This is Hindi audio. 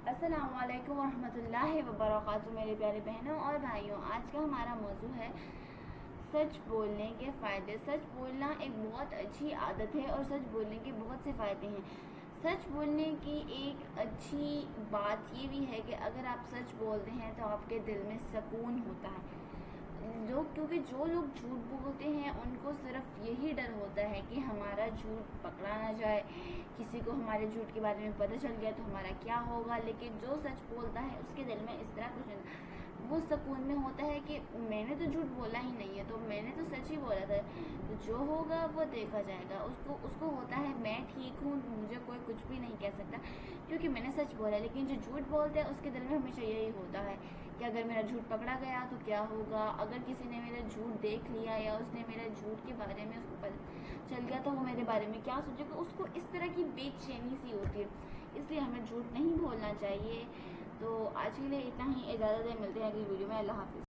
अस्सलामुअलैकुम वरहमतुल्लाहि वबरकातुहू मेरे प्यारे बहनों और भाइयों। आज का हमारा मौजू है सच बोलने के फ़ायदे। सच बोलना एक बहुत अच्छी आदत है और सच बोलने के बहुत से फ़ायदे हैं। सच बोलने की एक अच्छी बात ये भी है कि अगर आप सच बोलते हैं तो आपके दिल में सुकून होता है। क्योंकि जो लोग झूठ बोलते हैं उनको सिर्फ यही डर होता है कि हमारा झूठ पकड़ा ना जाए, किसी को हमारे झूठ के बारे में पता चल गया तो हमारा क्या होगा। लेकिन जो सच बोलता है उसके दिल में इस तरह कुछ नहीं, वो सुकून में होता है कि मैंने तो झूठ बोला ही नहीं है, तो मैंने तो सच ही बोला था, तो जो होगा वो देखा जाएगा। उसको होता है मैं ठीक हूँ, मुझे कोई कुछ भी नहीं कह सकता क्योंकि मैंने सच बोला। लेकिन जो झूठ बोलते हैं उसके दिल में हमेशा यही होता है कि अगर मेरा झूठ पकड़ा गया तो क्या होगा, अगर किसी ने मेरा झूठ देख लिया या उसने मेरे झूठ के बारे में उसको पता चल गया तो वो मेरे बारे में क्या सोचेगा। उसको इस तरह की बेचैनी सी होती है, इसलिए हमें झूठ नहीं बोलना चाहिए। तो आज के लिए इतना ही, इजाज़त है, मिलते हैं अगली वीडियो में। अल्लाह हाफिज़।